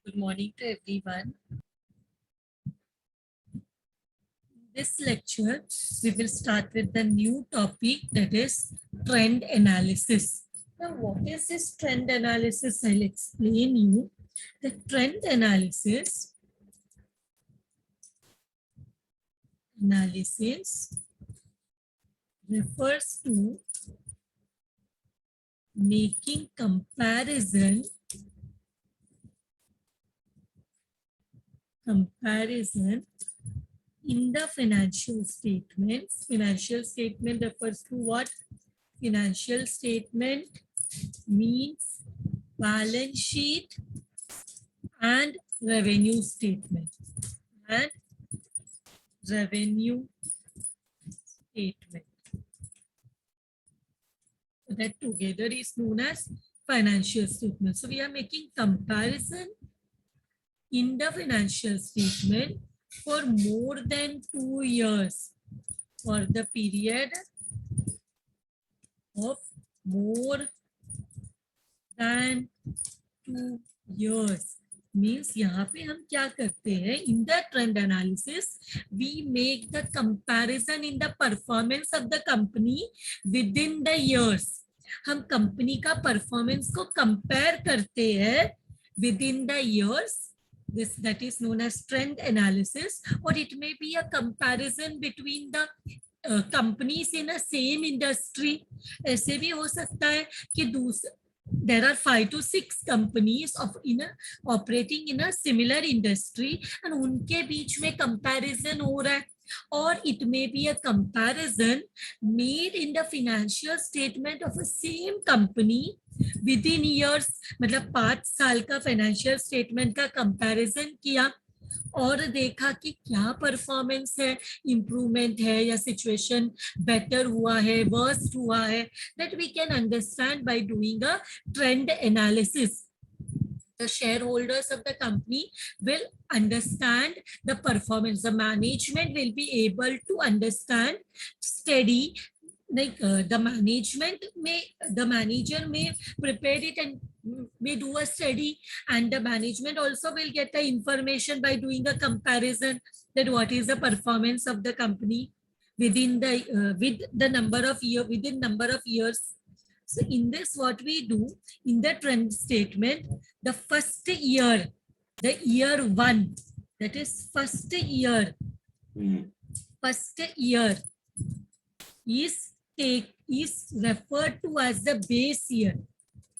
Good morning to everyone. In this lecture, we will start with the new topic, that is trend analysis. Now, what is this trend analysis? I'll explain you. The trend analysis refers to making comparison in the financial statements. Financial statement refers to what? Financial statement means balance sheet and revenue statement. And revenue statement. So that together is known as financial statement. So we are making comparison in the financial statement for more than 2 years, for the period of more than 2 years. Means यहाँ पे हम क्या करते हैं, in the trend analysis we make the comparison in the performance of the company within the years. हम company का performance को compare करते हैं within the years. That is known as trend analysis, or it may be a comparison between the companies in a same industry. ऐसे भी हो सकता है कि there are 5 to 6 companies operating in a similar industry and उनके बीच में comparison हो रहा है. Or it may be a comparison made in the financial statement of a same company within years. मतलब 5 साल का financial statement का comparison किया और देखा कि क्या परफॉर्मेंस है, इम्प्रूवमेंट है या सिचुएशन बेटर हुआ है, वर्स्ट हुआ है. That we can understand by doing a trend analysis. The shareholders of the company will understand the performance. The management will be able to understand steady, like the manager may prepare it and may do a study, and the management also will get the information by doing a comparison that what is the performance of the company within the number of years. So in this, what we do in the trend statement, the first year, the year 1, that is first year is referred to as the base year.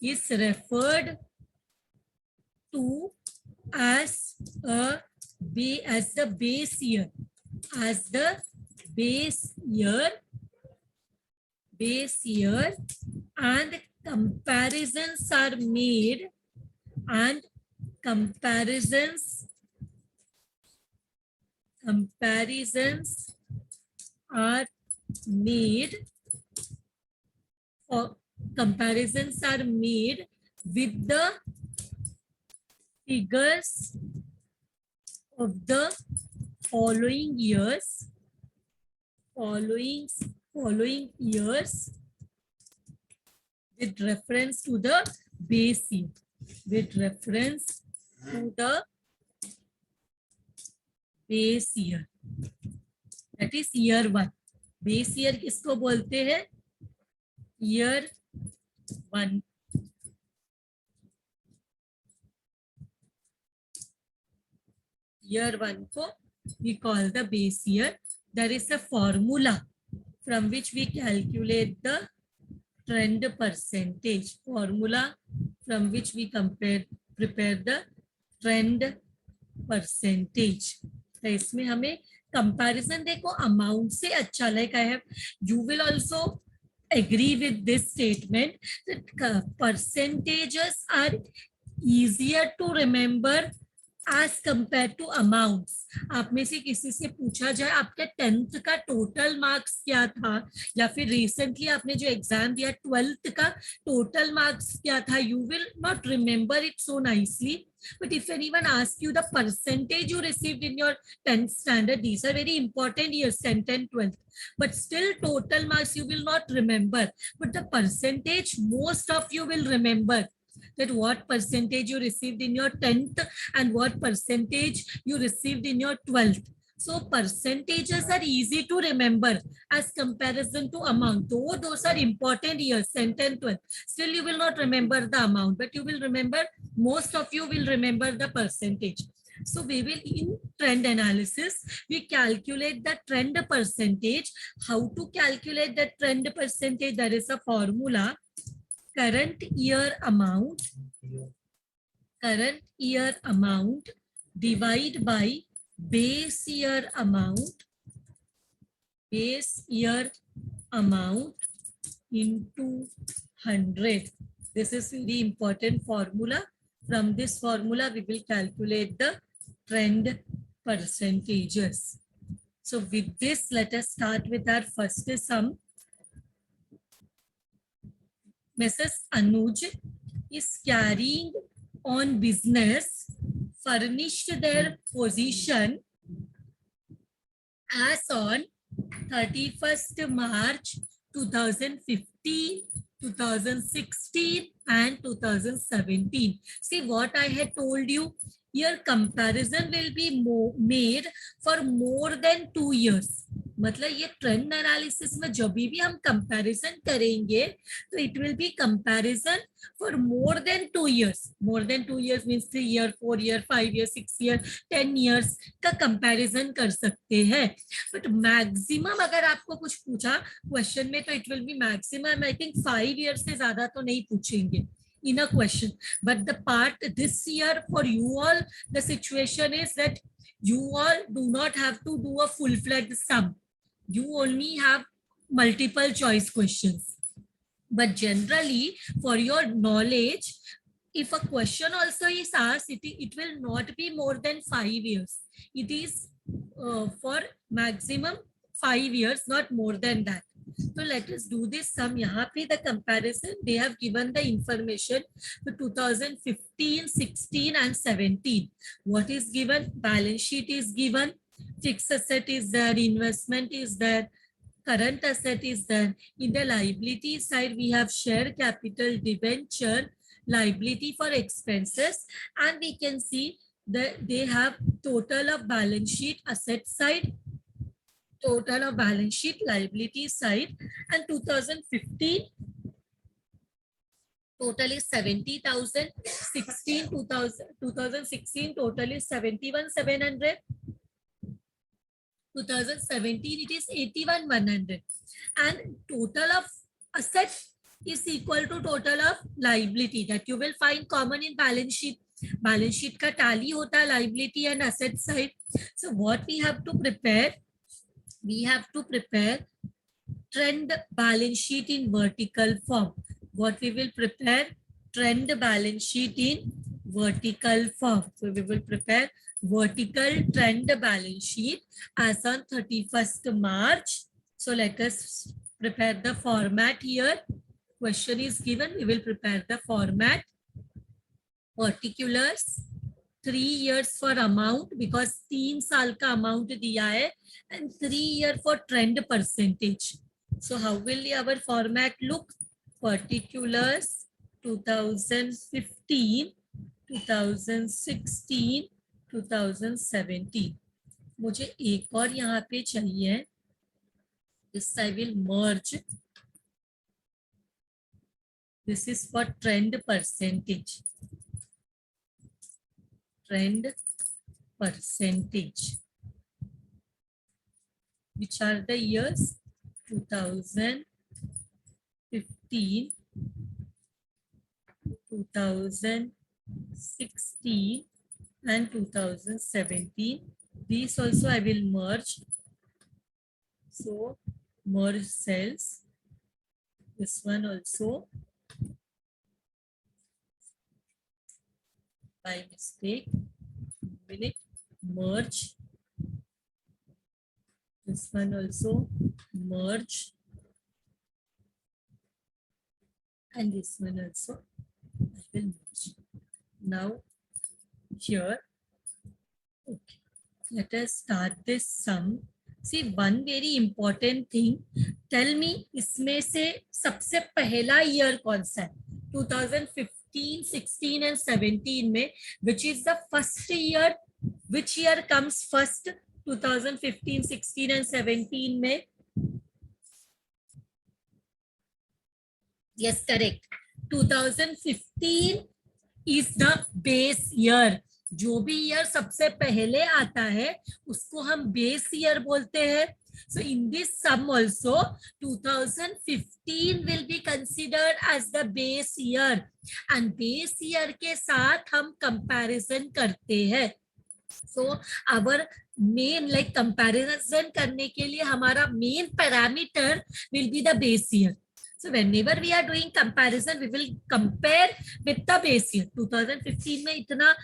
Is referred to as the base year, and comparisons are made, comparisons are made with the figures of the following years with reference to the base year, that is year 1. Base year किसको बोलते हैं? Year 1. Year 1 को we call the base year. There is a formula from which we calculate the trend percentage. Formula from which we prepare the trend percentage. तो इसमें हमें comparison देखो amount से अच्छा, like I have, you will also agree with this statement that percentages are easier to remember as compared to amounts. आप में से किसी से पूछा जाए आपके 10th का टोटल मार्क्स क्या था, या फिर रिसेंटली आपने जो एग्जाम दिया 12th का टोटल मार्क्स क्या था, you will not remember it so nicely. But if anyone asks you the percentage you received in your 10th standard, these are very important years, 10th and 12th. But still total marks you will not remember. But the percentage most of you will remember. that what percentage you received in your 10th and what percentage you received in your 12th. So percentages are easy to remember as comparison to amount. Though those are important years, 10th and 12th, still you will not remember the amount, but you will remember, most of you will remember the percentage. So we will, in trend analysis, we calculate the trend percentage. How to calculate the trend percentage? There is a formula. Current year amount divide by base year amount into 100. This is very important formula. From this formula, we will calculate the trend percentages. So with this, let us start with our first sum. Mrs. Anuj is carrying on business, furnished their position as on 31st March 2015, 2016 and 2017. See what I had told you, here comparison will be made for more than 2 years. मतलब ये trend analysis में जब भी हम comparison करेंगे तो it will B comparison for more than 2 years. More than 2 years means 3 year, 4 year, 5 year, 6 year, 10 years का comparison कर सकते हैं. बट मैक्सिमम अगर आपको कुछ पूछा क्वेश्चन में तो it will B maximum, I think 5 years से ज्यादा तो नहीं पूछेंगे in a question. But the part this year for you all, the situation is that you all do not have to do a full-fledged sum. You only have multiple choice questions. But generally, for your knowledge, if a question also is asked, it will not be more than 5 years. It is for maximum 5 years, not more than that. So let us do this sum. यहाँ पे the comparison, they have given the information for 2015, 16 and 17. What is given? Balance sheet is given. Fixed asset is there. Investment is there. Current asset is there. In the liability side, we have share capital, debenture, liability for expenses, and we can see that they have total of balance sheet asset side, total of balance sheet liability side, and 2015 total is 70,000, 2016 total is 71,700, 2017 it is 81,100, and total of asset is equal to total of liability, that you will find common in balance sheet. Balance sheet का tally होता है liability and asset side. So what we have to prepare? We have to prepare trend balance sheet in vertical form. What we will prepare? Trend balance sheet in vertical form. So we will prepare vertical trend balance sheet as on 31st March. So let us prepare the format here. Question is given. We will prepare the format. Particulars. 3 years for amount because 3 साल का amount दिया है, and 3 year for trend percentage. So how will our format look? Particulars 2015, 2016, 2017. मुझे एक और यहाँ पे चाहिए. This I will merge. This is for trend percentage. Trend percentage. Which are the years? 2015, 2016 and 2017. These also I will merge. So merge cells. This one also. By mistake, will it merge? This one also merge, and this one also I will merge. Now here, okay, let us start this sum. See, one very important thing. Tell me, इसमें से सबसे पहला year कौन सा है? 2015 15, 16 and 17 में, which is the first year, which year comes first? 2015, 16 and 17 में. Yes, correct. 2015 is the base year. जो भी ईयर सबसे पहले आता है उसको हम बेस ईयर बोलते हैं. So in this sum also 2015 will be considered as the base year and base year के साथ हम comparison करते हैं. So our main like comparison करने के लिए हमारा main parameter will be the base year. So whenever we are doing comparison, we will compare with the base year. 2015 में इतना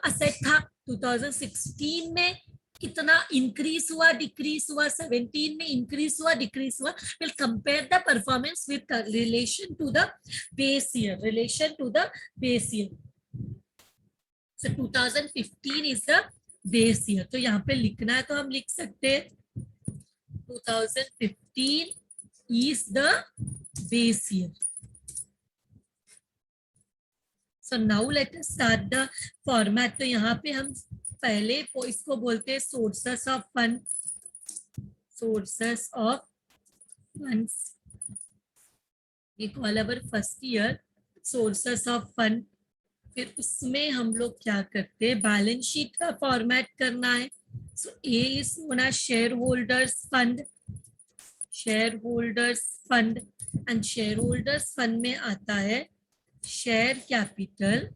asset था, 2016 में कितना increase हुआ, decrease हुआ, 17 में increase हुआ, decrease हुआ. We'll compare the performance with relation to the base year. Relation to the base year. So 2015 is the base year. तो यहाँ पे लिखना है तो हम लिख सकते हैं 2015 is the base year. So now let us start the format. तो यहाँ पे हम पहले इसको बोलते हैं sources of fund. Sources of funds. We call our first year sources of fund. फिर उसमें हम लोग क्या करते हैं, बैलेंस शीट का फॉर्मेट करना है. So A is known as shareholders fund. Shareholders fund and shareholders fund में आता है share capital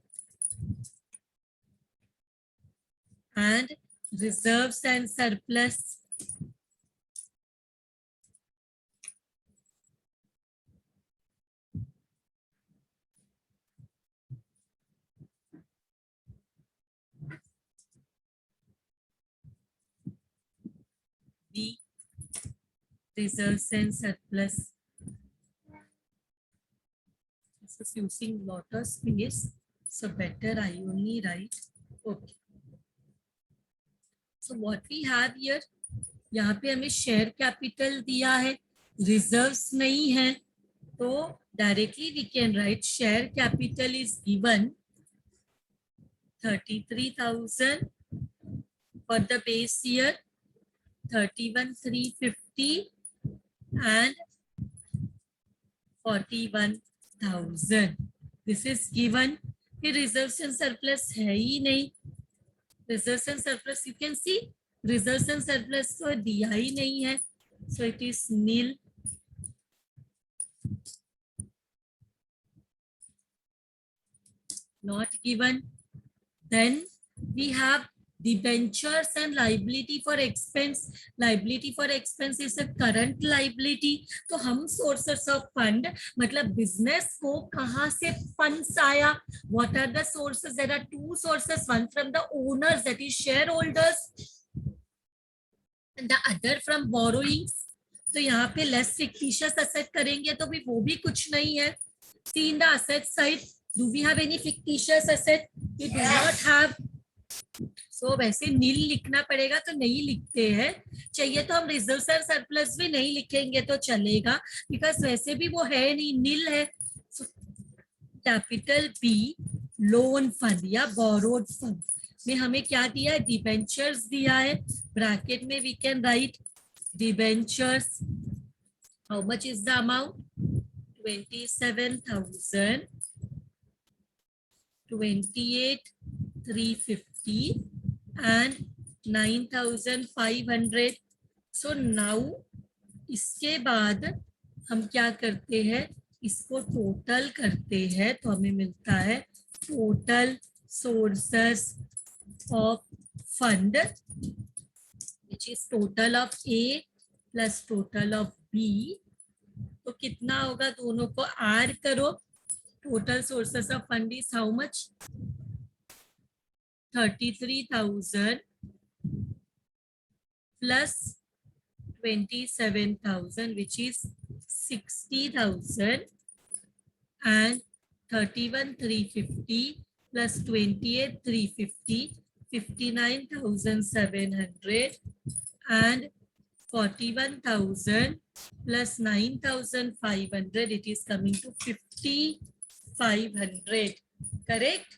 and reserves and surplus. Reserves and surplus. This is using lot of space, so better I only write. Okay. So what we have here, यहाँ पे हमें share capital दिया है, reserves नहीं है, तो directly we can write share capital is given 33,000 for the base year, 31,350 and 41,000. This is given. फिर reserves and surplus है ही नहीं. Reserves and surplus you can see reserves and surplus तो दिया ही नहीं है, so it is nil. Not given. Then we have debentures and liability for expense. Liability for expense is a current liability. तो हम sources of fund मतलब business को कहाँ से funds आया? What are the sources? There are two sources. One from the owners, that is shareholders, and the other from borrowings. तो यहाँ पे less fictitious asset करेंगे तो भी वो भी कुछ नहीं है. See in the asset side, do we have any fictitious asset? We do not have. So वैसे नील लिखना पड़ेगा तो नहीं लिखते हैं. चाहिए तो हम रिजर्व्स और सरप्लस भी नहीं लिखेंगे तो चलेगा, बिकॉज वैसे भी वो है नहीं, नील है. so, capital B loan fund या बोरोड फंड में हमें क्या दिया है, डिबेंचर्स दिया है. ब्रैकेट में we can write debentures. How much is the amount? 27,000, 28,350 and 9,500. So now इसके बाद हम क्या करते हैं, इसको टोटल करते हैं तो हमें मिलता है total sources of fund which is total of A plus total of B. तो कितना होगा, दोनों को ऐड करो. Total sources of fund is how much? 33,000 plus 27,000 which is 60,000 and 31,350 plus 28,350, 59,700 and 41,000 plus 9,500, it is coming to 50,000. 500. Correct?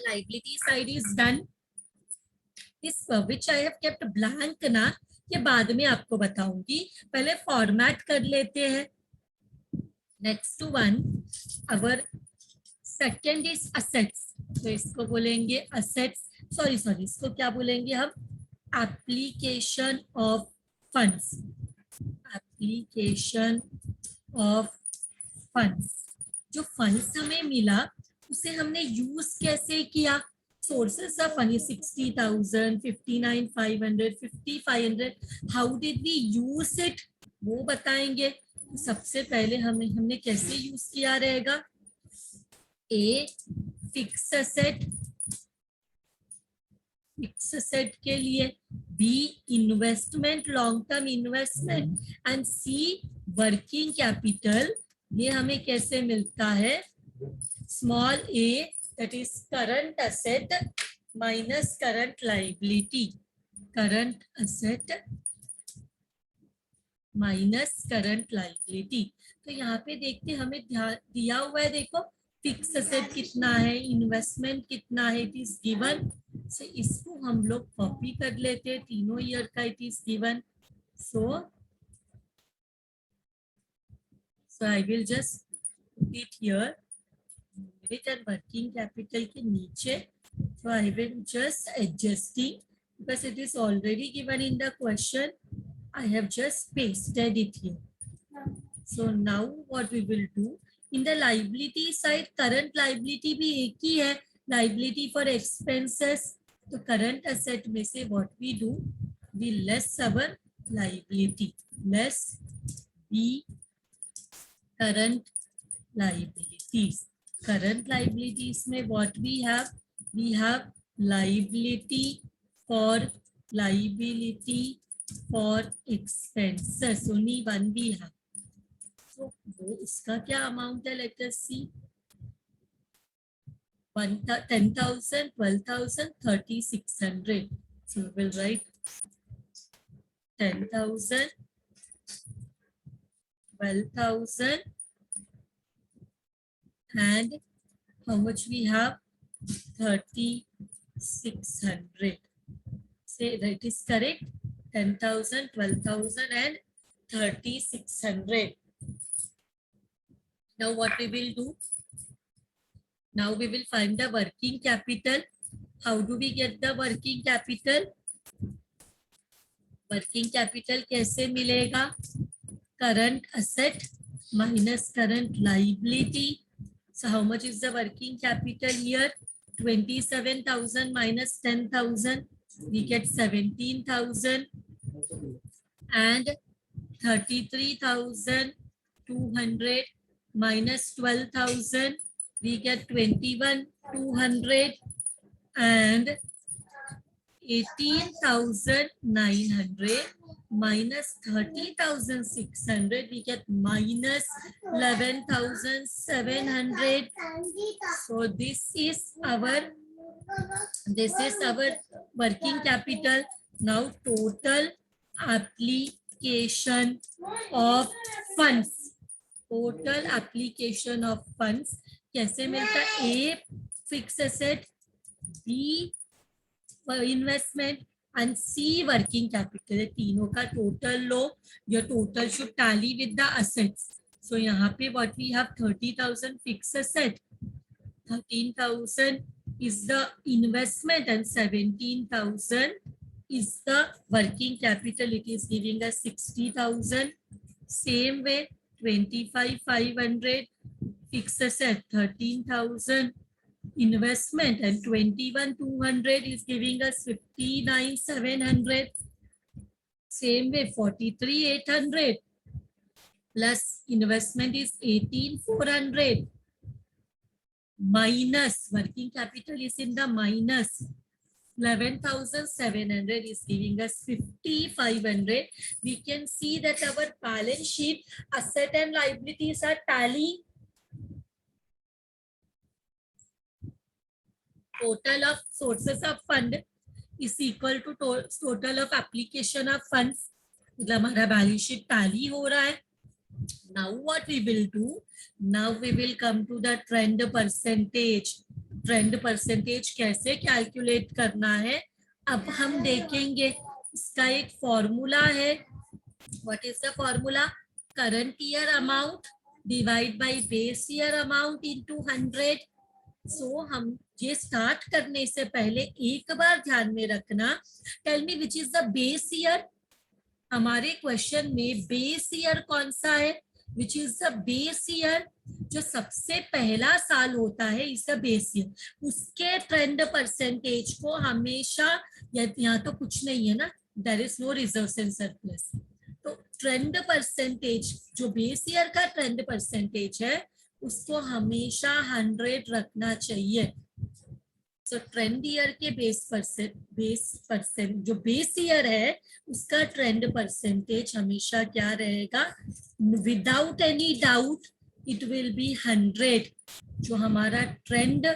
Liability side is done. This which I have kept blank ना, ये बाद में आपको बताऊंगी, पहले फॉर्मेट कर लेते हैं. Next one, our second is assets. तो इसको बोलेंगे असेट्स, सॉरी इसको क्या बोलेंगे हम, application of funds. Application of funds. जो फंड्स हमें मिला उसे हमने यूज कैसे किया. Sources of fund 60,000, 59,500, 5,500. How did we use it, वो बताएंगे. तो सबसे पहले हमने कैसे यूज किया रहेगा. A, fix asset, fix asset के लिए. B, investment, long term investment. And C, working capital. ये हमें कैसे मिलता है. Small a, that is current asset minus current liability. Current asset minus current liability. तो यहाँ पे देखते हमें दिया हुआ है, देखो फिक्स असेट कितना है, इन्वेस्टमेंट कितना है, इट इज गिवन. से इसको हम लोग कॉपी कर लेते हैं, तीनों ईयर का it is given. So I will just put it here. And working capital के नीचे. So I will just adjusting because it is already given in the question. I have just pasted it here. So now what we will do, in the liability side, current liability भी एक ही है, liability for expenses. तो current asset में से what we do, we less our liability, less the current liabilities. Current liabilities में what we have liability for expenses, only one we have. So वो इसका क्या अमाउंट है, let us see. 10,000, 12,000, 3,600. So we will write 10,000, 12,000, and how much we have, 3,600. Say that is correct. 10,000, 12,000 and 3,600. Now what we will do, now we will find the working capital. How do we get the working capital? Working capital कैसे मिलेगा. Current asset minus current liability. So how much is the working capital here? 27,000 minus 10,000, we get 17,000, and 33,200 minus 12,000, we get 21,200, and 18,900 minus 30,600, we get minus 11,700. So this is our working capital. Now total application of funds. Total application of funds कैसे मिलता है. A, fixed asset, B, investment, and C, working capital. तीनों का total low. Your total should tally with the assets. So यहाँ पे what we have, 30,000 fixed asset, 13,000 is the investment, and 17,000 is the working capital. It is giving us 60,000. Same way, 25,500 fixed asset, 13,000 investment, and 21,200 is giving us 59,700. Same way, 43,800 plus investment is 18,400 minus working capital is in the minus 11,700 is giving us 5,500. We can see that our balance sheet asset and liabilities are tallying. Total of sources of fund is equal to total of application of funds. मतलब हमारा balance sheet tally हो रहा है. Now what we will do, now we will come to the trend percentage. Trend percentage कैसे calculate करना है अब हम देखेंगे। इसका एक फॉर्मूला है। What is the formula? Current year amount divide by base year amount into 100। सो हम ये स्टार्ट करने से पहले एक बार ध्यान में रखना, tell me which is the base year. हमारे क्वेश्चन में बेस ईयर कौन सा है? Which is the base year, जो सबसे पहला साल होता है इज द बेस ईयर। उसके ट्रेंड परसेंटेज को हमेशा, यहाँ तो कुछ नहीं है ना, there is no reserves and surplus, तो ट्रेंड परसेंटेज जो बेस ईयर का ट्रेंड परसेंटेज है उसको हमेशा 100 रखना चाहिए। सो ट्रेंड ईयर के बेस परसेंट जो बेस ईयर है उसका ट्रेंड परसेंटेज हमेशा क्या रहेगा? Without any doubt it will be 100। जो हमारा ट्रेंड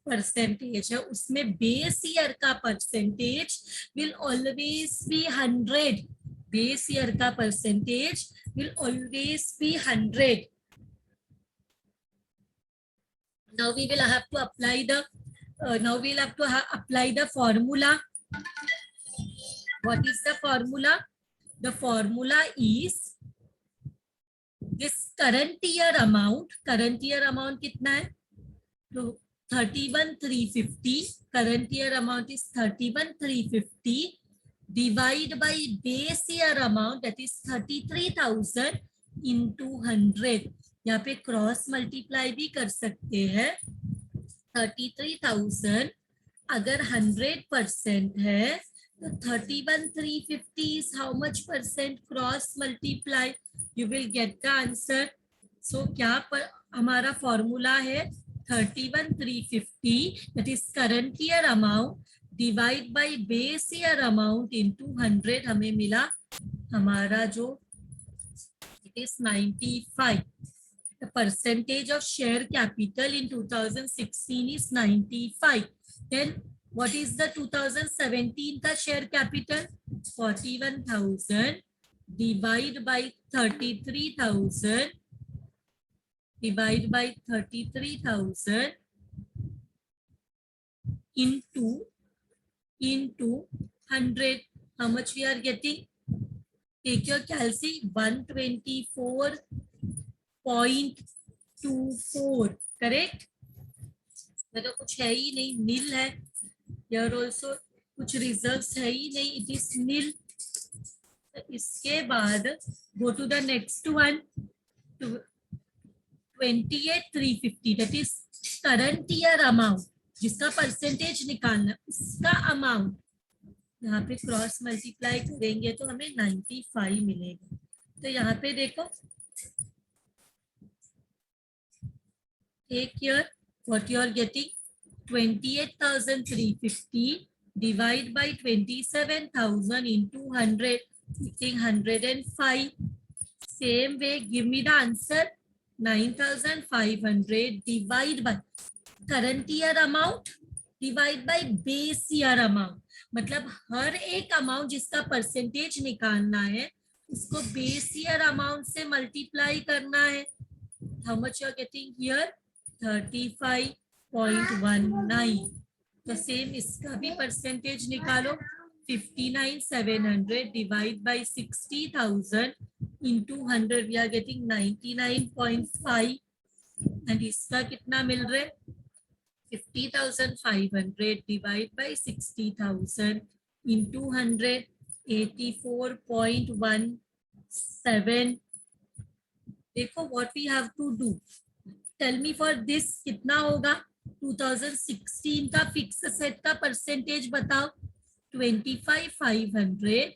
परसेंटेज है उसमें बेस ईयर का percentage will always be 100। Base year का percentage will always be 100। Now we will have to apply the apply the formula. What is the formula? The formula is this current year amount. Current year amount कितना है? तो 31,350. Current year amount is 31,350 divide by base year amount, that is 33,000 into 100. यहाँ पे cross multiply भी कर सकते हैं। 33,000 अगर 100% है तो 31,350 is how much percent cross multiply? You will get the answer. So क्या पर हमारा फॉर्मूला है 31,350, that is current year amount divide by base year amount into 100। हमें मिला हमारा जो it is 95। The percentage of share capital in 2016 is 95. Then what is the 2017 का share capital? 41,000 divide by 33,000 divide by 33,000 into 100. How much we are getting? Take your calci, 124.24, correct? तो कुछ है ही नहीं, nil है। Here also कुछ results है ही नहीं, it is nil. इसके बाद go to the next one, 28,350, that is current year amount, जिसका परसेंटेज निकालना उसका अमाउंट। यहाँ पे क्रॉस मल्टीप्लाई करेंगे तो हमें 95 मिलेगा। तो यहाँ पे देखो, take here what you are getting, 28,350 divide by 27,000 into 100, getting 105. Same way, give me the answer, 9,500 divide by current year amount divide by base year amount। मतलब हर एक अमाउंट जिसका परसेंटेज निकालना है उसको बेस ईयर अमाउंट से multiply करना है। How much you are getting here? 35.19। तो सेम इसका भी परसेंटेज निकालो, 59,700 divide by 60,000 into 100, we are getting 99.5। And इसका कितना मिल रहा है? 50,500 divide by 60,000 into 100, 84.17। देखो what we have to do, tell me for this कितना होगा? 2016 का फिक्स सेट का परसेंटेज बताओ। 25,500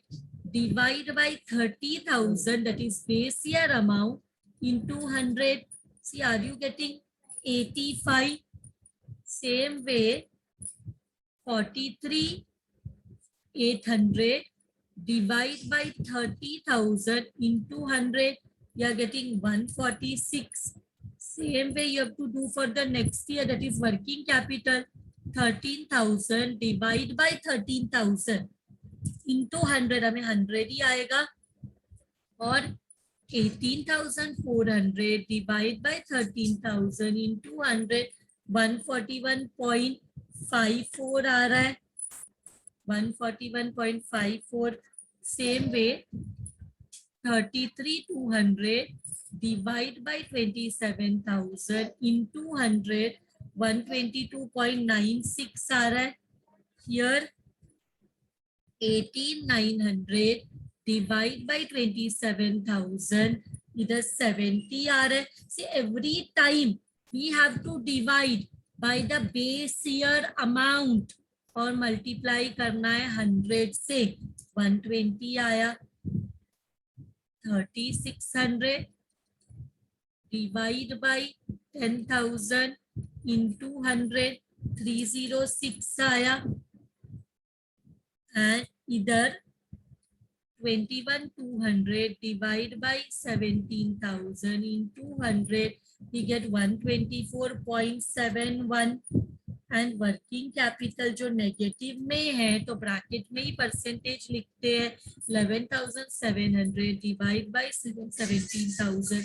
divide by 30,000, that is base year amount, into 100। See, are you getting 85? Same way, 43,800 divide by 30,000 into 100, you are getting 146। Same way you have to do for the next year, that is working capital, 13,000 divide by 13,000 into 100, हमें 100 ही आएगा। और 18,400 divide by 13,000 into 100, 141.54 आ रहा है, 141.54. Same way 33,200 divide by 27,000 into 100, 122.96 आ रहा है. Here 18,900 divide by 27,000, इधर 70 आ रहा है. See, every time we have to divide by the base year amount और मल्टीप्लाई करना है 100 से. 120 आया. 3,600 divide by 10,000 into 100, 306 आया. And इधर 21,200 divide by 17,000 into 100, we get 124.71. And working capital जो नेगेटिव में है तो ब्रैकेट में ही परसेंटेज लिखते हैं. 11,700 divide by 17,000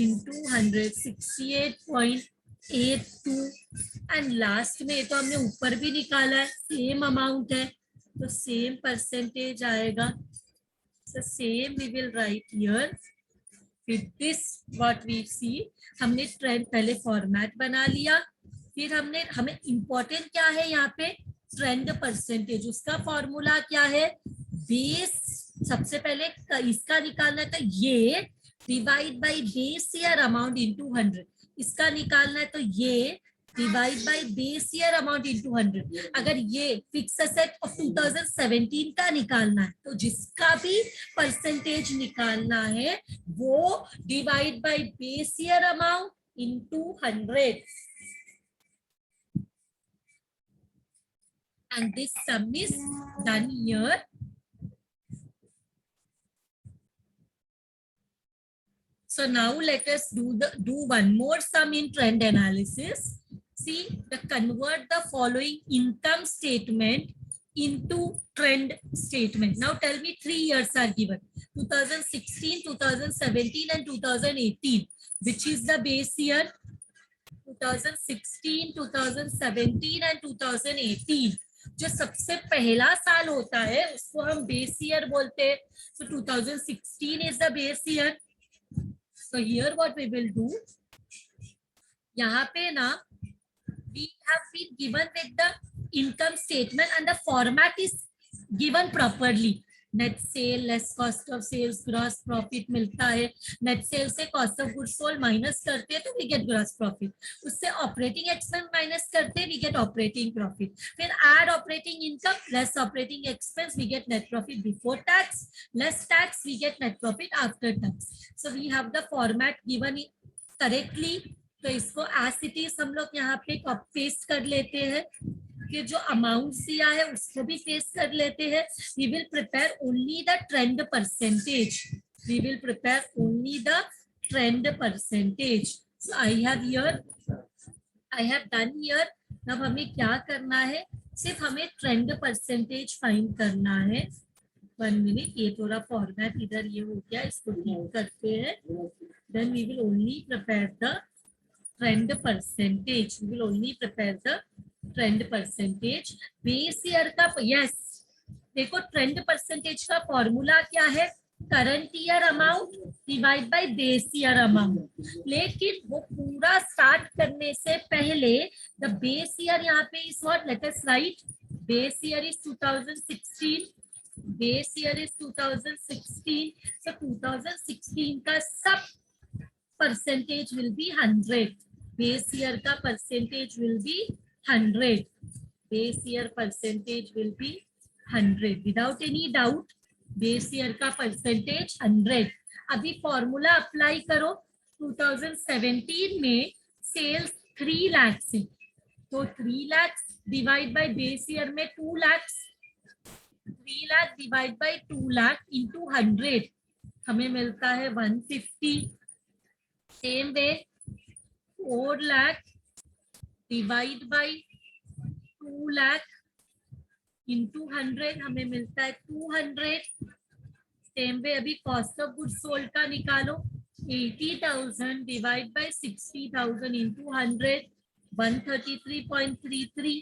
into 100, 68.82. And last में तो हमने ऊपर भी निकाला है, सेम अमाउंट है तो सेम परसेंटेज आएगा. So same we will write here. With this what we see, हमने ट्रेंड पहले फॉर्मेट बना लिया. फिर हमें इंपॉर्टेंट क्या है यहाँ पे, ट्रेंड परसेंटेज. उसका फॉर्मूला क्या है, बेस. सबसे पहले इसका निकालना था, ये divide by base year amount into 100. इसका निकालना है तो ये divide by base year amount into 100. अगर ये फिक्स एसेट ऑफ 2017 का निकालना है तो जिसका भी परसेंटेज निकालना है वो divide by base year amount into 100. And this sum is done here. So now let us do one more sum in trend analysis. See, convert the following income statement into trend statement. Now tell me 3 years are given, 2016, 2017 and 2018. Which is the base year? 2016, 2017 and 2018. जो सबसे पहला साल होता है उसको हम base year बोलते हैं. So 2016 is the base year. So here what we will do, यहाँ पे ना we have been given with the income statement and the format is given properly. Net sale less cost of sales gross profit मिलता है. Net sale से cost of goods sold minus करते हैं तो we get gross profit. उससे operating expense minus करते हैं we get operating profit. फिर add operating income less operating expense we get net profit before tax, less tax we get net profit after tax. So we have the format given correctly. तो इसको as it is हम लोग यहाँ पे paste कर लेते हैं. कि जो अमाउंट दिया है उसको भी पेस्ट कर लेते हैं. We will prepare only the trend percentage. We will prepare only the trend percentage. So I have done here. अब हमें क्या करना है, सिर्फ हमें ट्रेंड परसेंटेज फाइंड करना है. 1 मिनट, ये थोड़ा फॉर्मेट इधर ये हो गया, इसको ठीक करते हैं. Then we will only prepare the trend percentage. We will only prepare the trend percentage. Base year का, यस देखो ट्रेंड परसेंटेज का फॉर्मूला क्या है, current year amount divide by base year amount. लेकिन वो पूरा स्टार्ट करने से पहले द बेस ईयर यहाँ पे is what, let us write base year is 2016. Base year is 2016. So 2016 का सब percentage will be 100. Base year का percentage will be 100. Base year percentage will be 100 without any doubt. Base year का percentage 100. अभी formula apply करो. 2017 में sales 3 lakh से, तो 3 lakh divide by base year में 2 lakh. 3 lakh divide by 2 lakh into 100 हमें मिलता है 150. Same way 4 lakh divide by 2 lakh into 100 हमें मिलता है 200. सेम वे अभी कॉस्ट ऑफ गुड्स सोल्ड का निकालो, 80,000 डिवाइड बाय 60,000 इंटू 100, 133.33.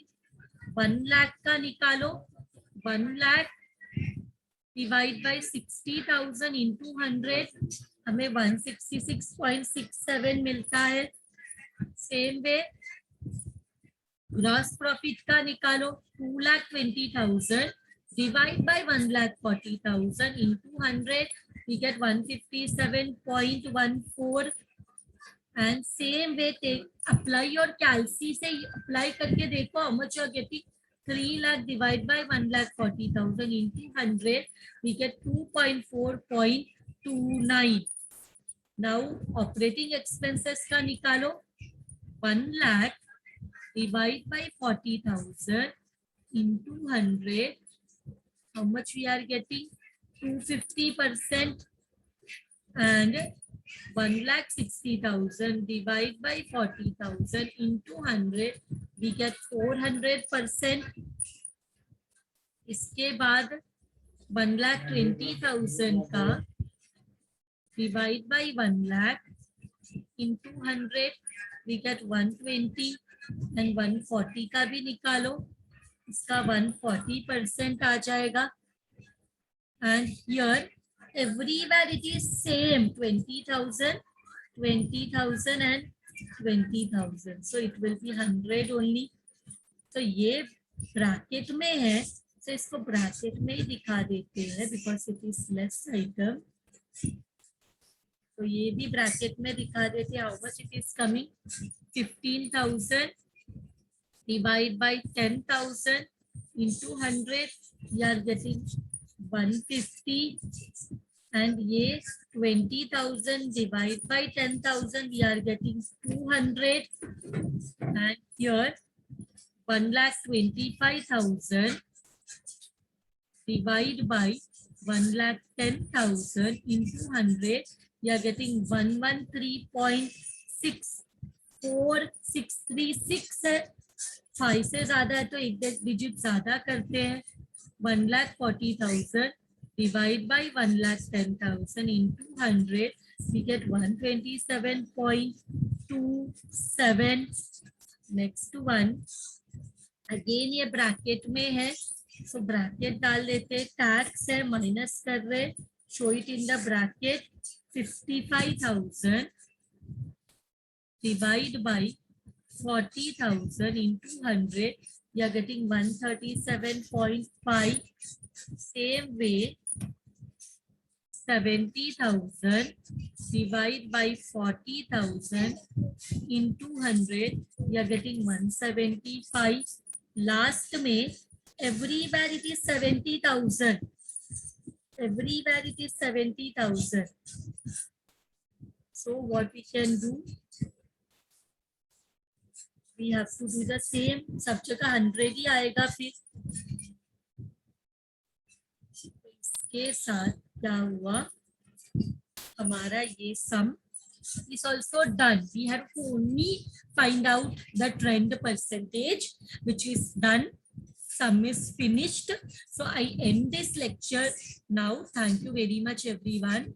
1 लाख का निकालो, 1 लाख डिवाइड बाय 60,000 इंटू 100, हमें 166.67 मिलता है. सेम वे ग्रॉस प्रॉफिट का निकालो, 2,20,000 divide by 1,40,000 into 100, we get 157.14. And same way take apply your calci से apply करके देखो how much you are getting. 3 lakh divide by 1,40,000 into 100, we get 2.4.29. Now operating expenses का निकालो, 1 lakh divide by 40,000 into 100, how much we are getting? 250%. And 1,60,000 divide by 40,000 into 100, we get 400%. इसके बाद 1,20,000 का divide by 1 lakh into 100, we get 120. and 140 का भी निकालो, इसका 140% आ जाएगा. And here everywhere it is same, 20,000, 20,000 and 20,000. So it will be 100 only. तो ये ब्रैकेट में है, तो इसको ब्रैकेट में ही दिखा देते हैं because it is less item. तो ये भी ब्रैकेट में दिखा देते हैं. How much it is coming? 15,000 divide by 10,000 into 100, we are getting 150. And ये 20,000 divide by 10,000, we are getting 200. And here 1,25,000 divide by 1,10,000 into 100, we are getting 113.64636 है. 5 से ज्यादा है तो एक डिजिट ज्यादा करते हैं. 1,40,000 divide by 1,10,000 into 100, we get 127.27. next one again ये ब्रैकेट में है, so ब्रैकेट डाल देते. टैक्स है, माइनस कर रहे, show it in the bracket. 55,000 divide by 40,000 into 100, you are getting 137.5. Same way 70,000 divide by 40,000 into 100, you are getting 175. Last में everywhere it is 70,000. Everywhere it is 70,000. So what we can do? We have to do the same. सब जगह 100 ही आएगा. फिर इसके साथ क्या हुआ, हमारा ये sum is also done. We have to only find out the trend percentage, which is done. Sum is finished. So I end this lecture now. Thank you very much, everyone.